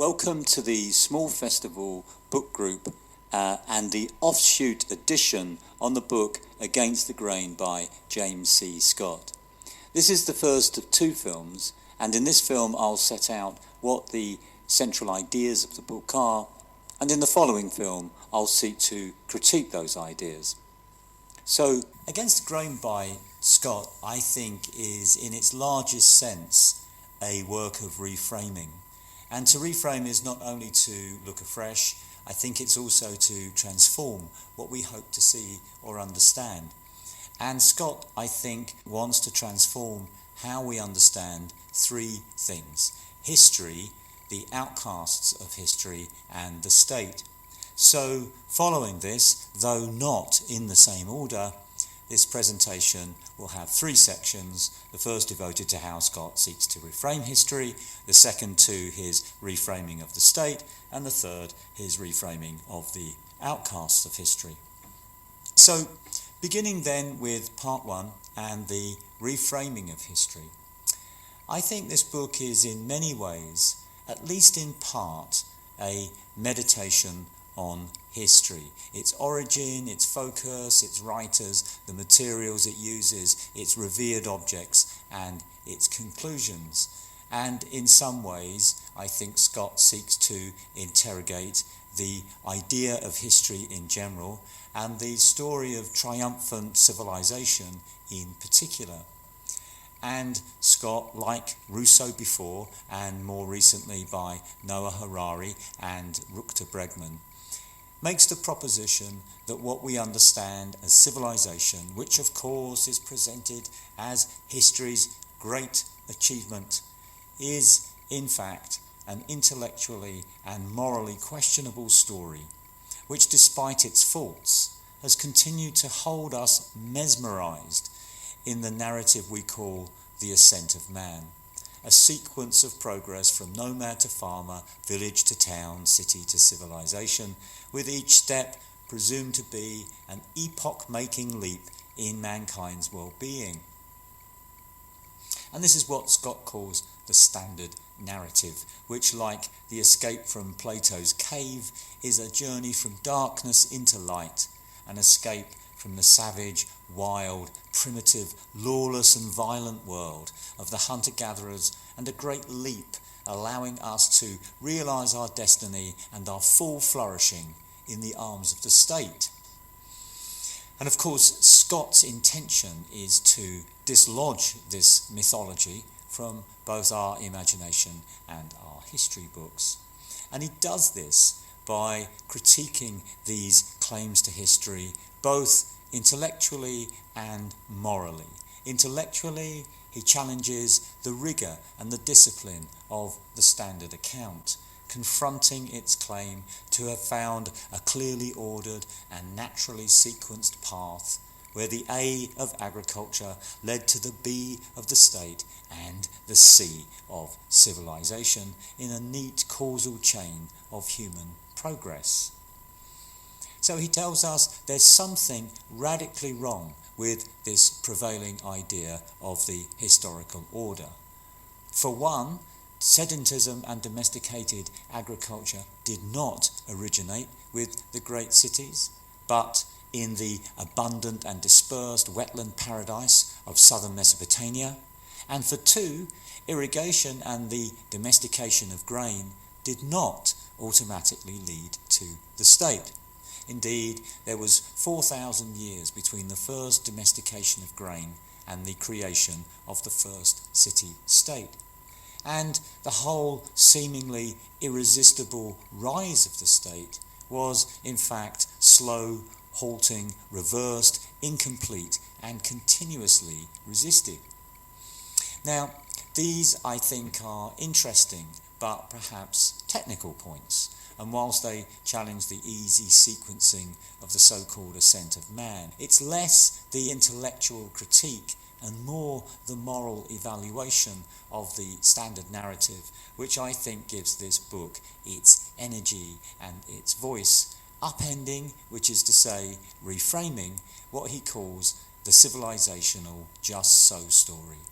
Welcome to the Small Festival book group and the offshoot edition on the book Against the Grain by James C. Scott. This is the first of two films, and in this film I'll set out what the central ideas of the book are, and in the following film I'll seek to critique those ideas. So, Against the Grain by Scott, I think, is in its largest sense a work of reframing. And to reframe is not only to look afresh, I think it's also to transform what we hope to see or understand. And Scott, I think, wants to transform how we understand three things: history, the outcasts of history, and the state. So, following this, though not in the same order, this presentation will have three sections: the first devoted to how Scott seeks to reframe history, the second to his reframing of the state, and the third his reframing of the outcasts of history. So, beginning then with part one and the reframing of history, I think this book is in many ways, at least in part, a meditation on history, its origin, its focus, its writers, the materials it uses, its revered objects, and its conclusions. And in some ways, I think Scott seeks to interrogate the idea of history in general and the story of triumphant civilization in particular. And Scott, like Rousseau before, and more recently by Noah Harari and Rutger Bregman, makes the proposition that what we understand as civilization, which of course is presented as history's great achievement, is in fact an intellectually and morally questionable story, which despite its faults has continued to hold us mesmerized in the narrative we call the ascent of man, a sequence of progress from nomad to farmer, village to town, city to civilization, with each step presumed to be an epoch-making leap in mankind's well-being. And this is what Scott calls the standard narrative, which, like the escape from Plato's cave, is a journey from darkness into light, an escape from the savage, wild, primitive, lawless and violent world of the hunter-gatherers, and a great leap allowing us to realise our destiny and our full flourishing in the arms of the state. And of course, Scott's intention is to dislodge this mythology from both our imagination and our history books. And he does this by critiquing these claims to history both intellectually and morally. Intellectually, he challenges the rigour and the discipline of the standard account, confronting its claim to have found a clearly ordered and naturally sequenced path where the A of agriculture led to the B of the state and the C of civilization in a neat causal chain of human progress. So he tells us there's something radically wrong with this prevailing idea of the historical order. For one, sedentism and domesticated agriculture did not originate with the great cities, but in the abundant and dispersed wetland paradise of southern Mesopotamia. And for two, irrigation and the domestication of grain did not automatically lead to the state. Indeed, there was 4,000 years between the first domestication of grain and the creation of the first city-state. And the whole seemingly irresistible rise of the state was, in fact, slow, halting, reversed, incomplete, and continuously resisted. Now, these, I think, are interesting, but perhaps technical points. And whilst they challenge the easy sequencing of the so-called ascent of man, it's less the intellectual critique and more the moral evaluation of the standard narrative, which I think gives this book its energy and its voice, upending, which is to say, reframing, what he calls the civilizational just so story,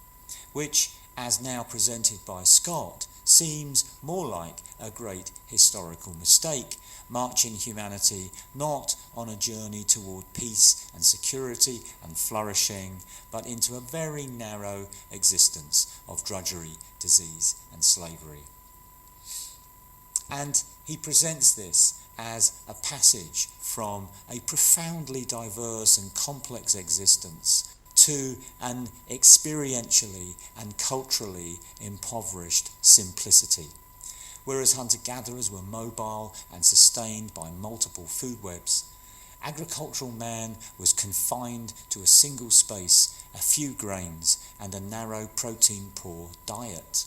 which, as now presented by Scott, seems more like a great historical mistake, marching humanity not on a journey toward peace and security and flourishing, but into a very narrow existence of drudgery, disease and slavery. And he presents this as a passage from a profoundly diverse and complex existence to an experientially and culturally impoverished simplicity. Whereas hunter-gatherers were mobile and sustained by multiple food webs, agricultural man was confined to a single space, a few grains, and a narrow protein-poor diet.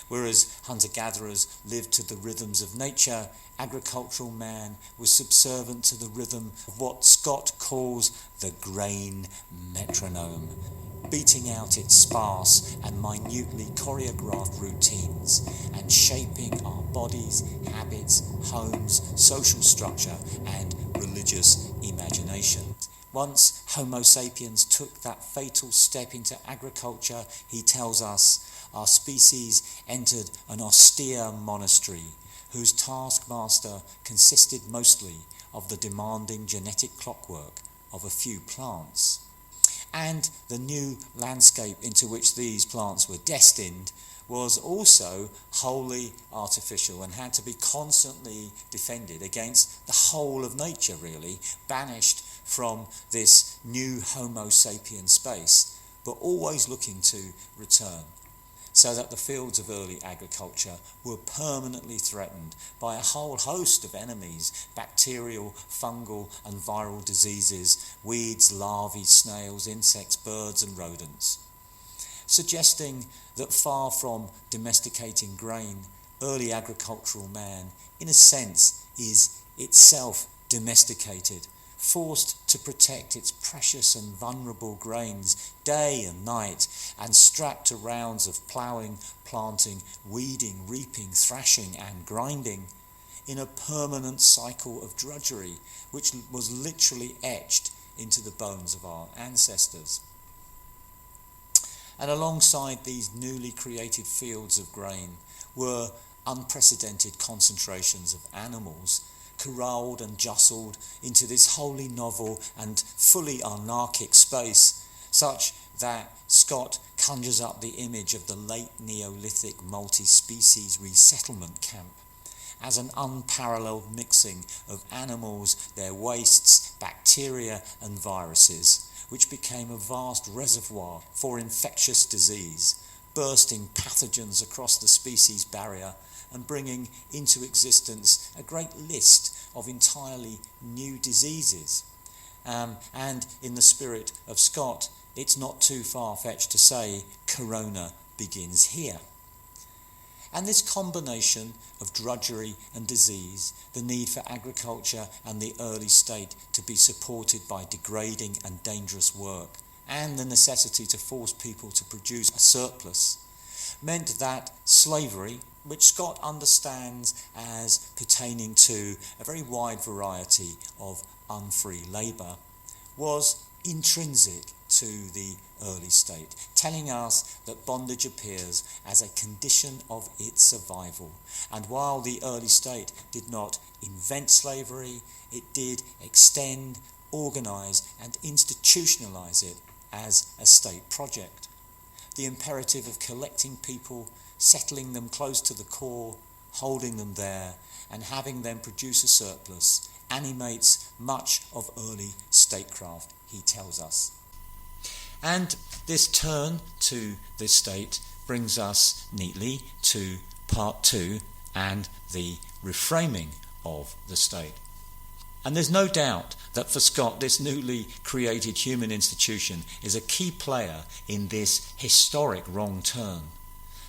Whereas hunter-gatherers lived to the rhythms of nature, agricultural man was subservient to the rhythm of what Scott calls the grain metronome, beating out its sparse and minutely choreographed routines and shaping our bodies, habits, homes, social structure and religious imagination. Once Homo sapiens took that fatal step into agriculture, he tells us, our species entered an austere monastery whose taskmaster consisted mostly of the demanding genetic clockwork of a few plants. And the new landscape into which these plants were destined was also wholly artificial and had to be constantly defended against the whole of nature, really, banished from this new Homo sapien space, but always looking to return, so that the fields of early agriculture were permanently threatened by a whole host of enemies, bacterial, fungal and viral diseases, weeds, larvae, snails, insects, birds and rodents, suggesting that far from domesticating grain, early agricultural man, in a sense, is itself domesticated, forced to protect its precious and vulnerable grains day and night, and strapped to rounds of ploughing, planting, weeding, reaping, thrashing and grinding, in a permanent cycle of drudgery which was literally etched into the bones of our ancestors. And alongside these newly created fields of grain were unprecedented concentrations of animals, corralled and jostled into this wholly novel and fully anarchic space, such that Scott conjures up the image of the late Neolithic multi-species resettlement camp as an unparalleled mixing of animals, their wastes, bacteria and viruses, which became a vast reservoir for infectious disease, bursting pathogens across the species barrier and bringing into existence a great list of entirely new diseases. And in the spirit of Scott, it's not too far-fetched to say corona begins here. And this combination of drudgery and disease, the need for agriculture and the early state to be supported by degrading and dangerous work, and the necessity to force people to produce a surplus, meant that slavery, which Scott understands as pertaining to a very wide variety of unfree labour, was intrinsic to the early state, telling us that bondage appears as a condition of its survival. And while the early state did not invent slavery, it did extend, organise and institutionalise it as a state project. The imperative of collecting people, settling them close to the core, holding them there, and having them produce a surplus animates much of early statecraft, he tells us. And this turn to the state brings us neatly to part 2 and the reframing of the state. And there's no doubt that for Scott, this newly created human institution is a key player in this historic wrong turn,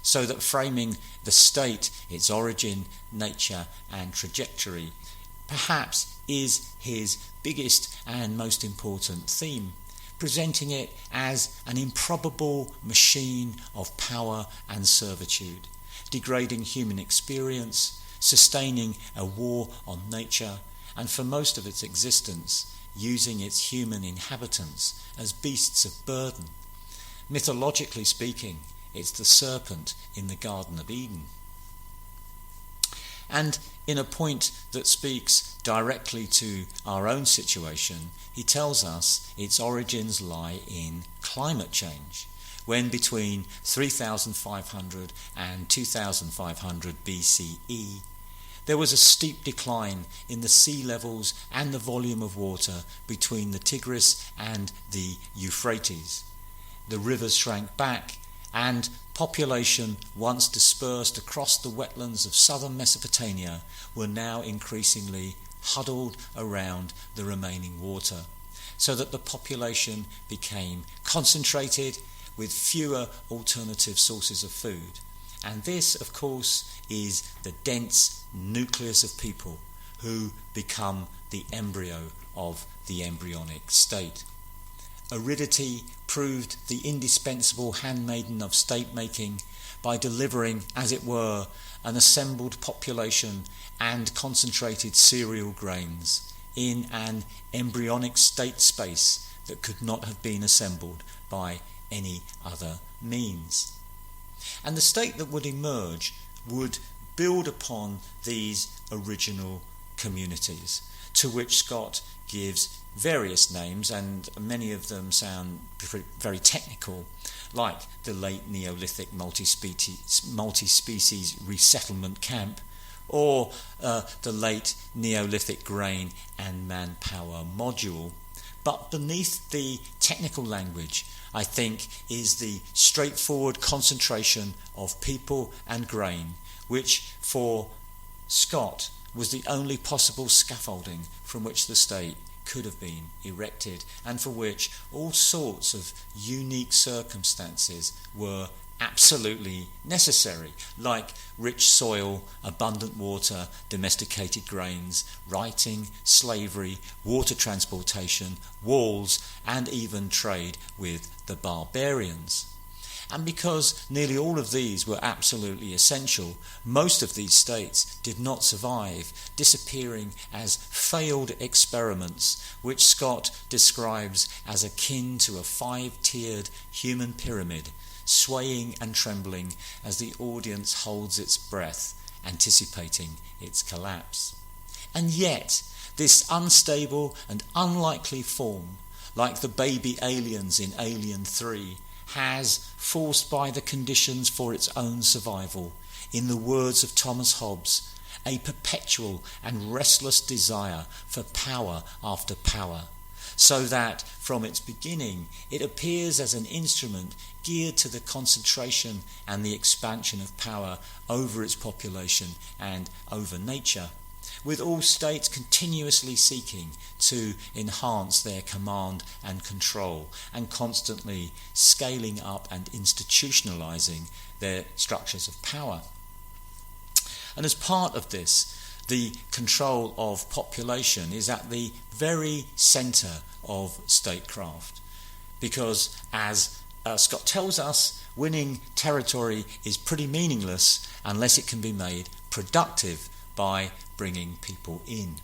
so that framing the state, its origin, nature and trajectory, perhaps is his biggest and most important theme, presenting it as an improbable machine of power and servitude, degrading human experience, sustaining a war on nature, and for most of its existence, using its human inhabitants as beasts of burden. Mythologically speaking, it's the serpent in the Garden of Eden. And in a point that speaks directly to our own situation, he tells us its origins lie in climate change, when between 3,500 and 2,500 BCE, there was a steep decline in the sea levels and the volume of water between the Tigris and the Euphrates. The rivers shrank back, and population once dispersed across the wetlands of southern Mesopotamia were now increasingly huddled around the remaining water, so that the population became concentrated with fewer alternative sources of food. And this, of course, is the dense nucleus of people who become the embryo of the embryonic state. Aridity proved the indispensable handmaiden of state-making by delivering, as it were, an assembled population and concentrated cereal grains in an embryonic state space that could not have been assembled by any other means. And the state that would emerge would build upon these original communities, to which Scott gives various names, and many of them sound very technical, like the late Neolithic multi-species resettlement camp, or the late Neolithic grain and manpower module. But beneath the technical language, I think, is the straightforward concentration of people and grain, which for Scott was the only possible scaffolding from which the state could have been erected, and for which all sorts of unique circumstances were absolutely necessary, like rich soil, abundant water, domesticated grains, writing, slavery, water transportation, walls, and even trade with the barbarians. And because nearly all of these were absolutely essential, most of these states did not survive, disappearing as failed experiments, which Scott describes as akin to a 5-tiered human pyramid, swaying and trembling as the audience holds its breath, anticipating its collapse. And yet, this unstable and unlikely form, like the baby aliens in Alien 3, has, forced by the conditions for its own survival, in the words of Thomas Hobbes, a perpetual and restless desire for power after power, so that from its beginning it appears as an instrument geared to the concentration and the expansion of power over its population and over nature, with all states continuously seeking to enhance their command and control, and constantly scaling up and institutionalizing their structures of power. And as part of this, the control of population is at the very centre of statecraft, because, as Scott tells us, winning territory is pretty meaningless unless it can be made productive by bringing people in,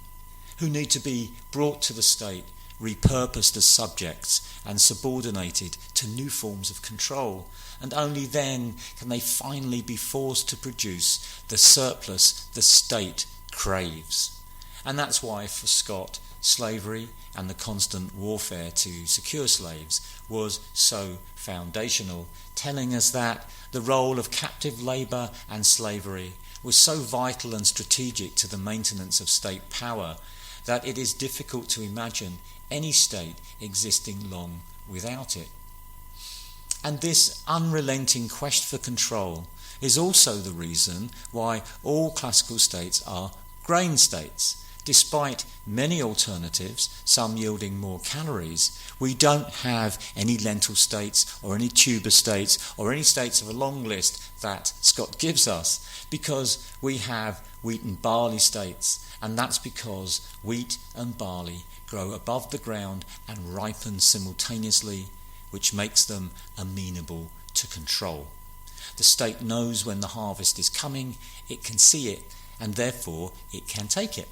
who need to be brought to the state, repurposed as subjects and subordinated to new forms of control, and only then can they finally be forced to produce the surplus the state craves. And that's why for Scott, slavery and the constant warfare to secure slaves was so foundational, telling us that the role of captive labour and slavery was so vital and strategic to the maintenance of state power that it is difficult to imagine any state existing long without it. And this unrelenting quest for control is also the reason why all classical states are grain states. Despite many alternatives, some yielding more calories, we don't have any lentil states or any tuber states or any states of a long list that Scott gives us, because we have wheat and barley states, and that's because wheat and barley grow above the ground and ripen simultaneously, which makes them amenable to control. The state knows when the harvest is coming, it can see it, and therefore it can take it.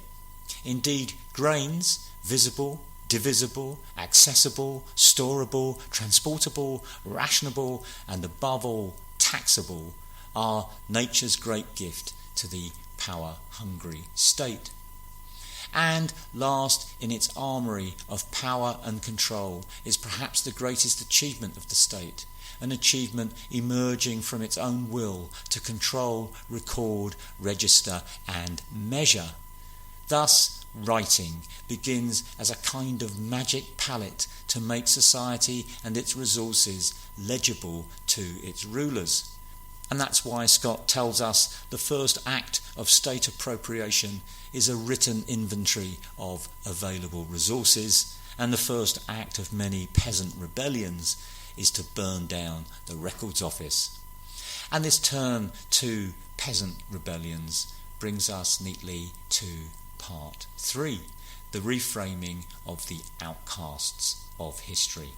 Indeed, grains, visible, divisible, accessible, storable, transportable, rationable, and above all, taxable, are nature's great gift to the power-hungry state. And last in its armoury of power and control is perhaps the greatest achievement of the state, an achievement emerging from its own will to control, record, register and measure. Thus, writing begins as a kind of magic palette to make society and its resources legible to its rulers. And that's why Scott tells us the first act of state appropriation is a written inventory of available resources, and the first act of many peasant rebellions is to burn down the records office. And this turn to peasant rebellions brings us neatly to part 3, the reframing of the outcasts of history.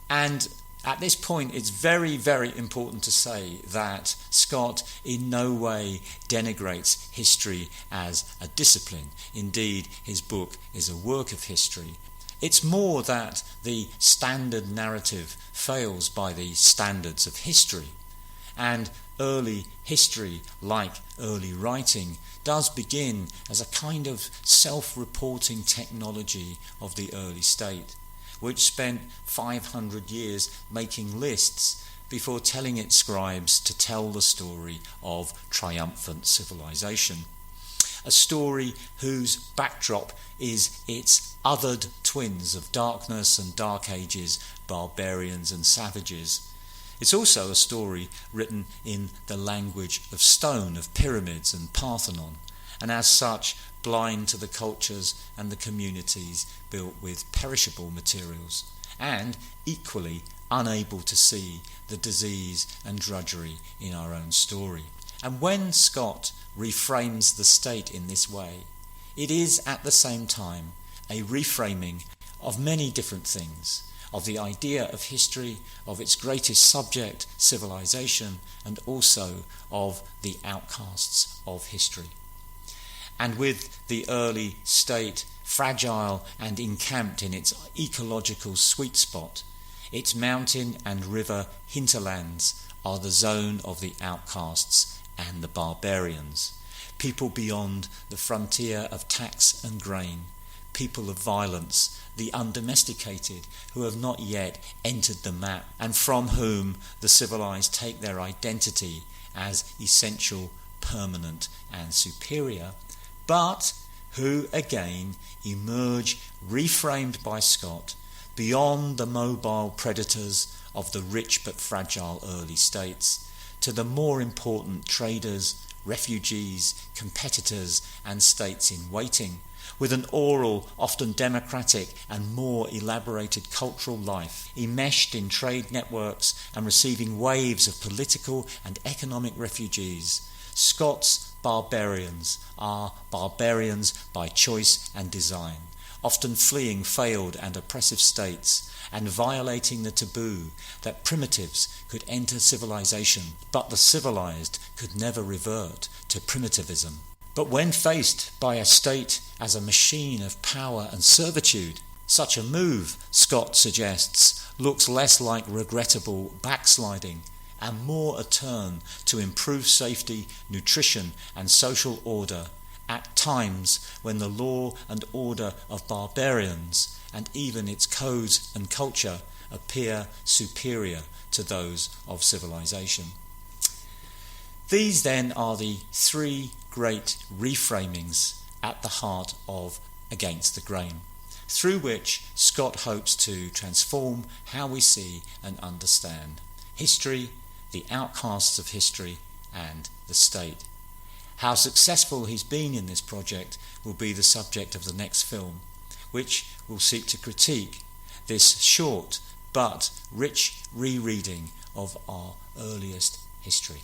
And at this point, it's very, very important to say that Scott in no way denigrates history as a discipline. Indeed, his book is a work of history. It's more that the standard narrative fails by the standards of history. And early history, like early writing, does begin as a kind of self-reporting technology of the early state, which spent 500 years making lists before telling its scribes to tell the story of triumphant civilization. A story whose backdrop is its othered twins of darkness and dark ages, barbarians and savages. It's also a story written in the language of stone, of pyramids and Parthenon, and as such blind to the cultures and the communities built with perishable materials, and equally unable to see the disease and drudgery in our own story. And when Scott reframes the state in this way, it is at the same time a reframing of many different things, of the idea of history, of its greatest subject, civilization, and also of the outcasts of history. And with the early state fragile and encamped in its ecological sweet spot, its mountain and river hinterlands are the zone of the outcasts and the barbarians, people beyond the frontier of tax and grain, people of violence, the undomesticated who have not yet entered the map and from whom the civilized take their identity as essential, permanent and superior, but who again emerge reframed by Scott beyond the mobile predators of the rich but fragile early states to the more important traders, refugees, competitors and states in waiting, with an oral, often democratic and more elaborated cultural life, enmeshed in trade networks and receiving waves of political and economic refugees. Scott's barbarians are barbarians by choice and design, often fleeing failed and oppressive states and violating the taboo that primitives could enter civilization, but the civilized could never revert to primitivism. But when faced by a state as a machine of power and servitude, such a move, Scott suggests, looks less like regrettable backsliding and more a turn to improve safety, nutrition and social order at times when the law and order of barbarians and even its codes and culture appear superior to those of civilization. These then are the three great reframings at the heart of Against the Grain, through which Scott hopes to transform how we see and understand history, the outcasts of history, and the state. How successful he's been in this project will be the subject of the next film, which will seek to critique this short but rich rereading of our earliest history.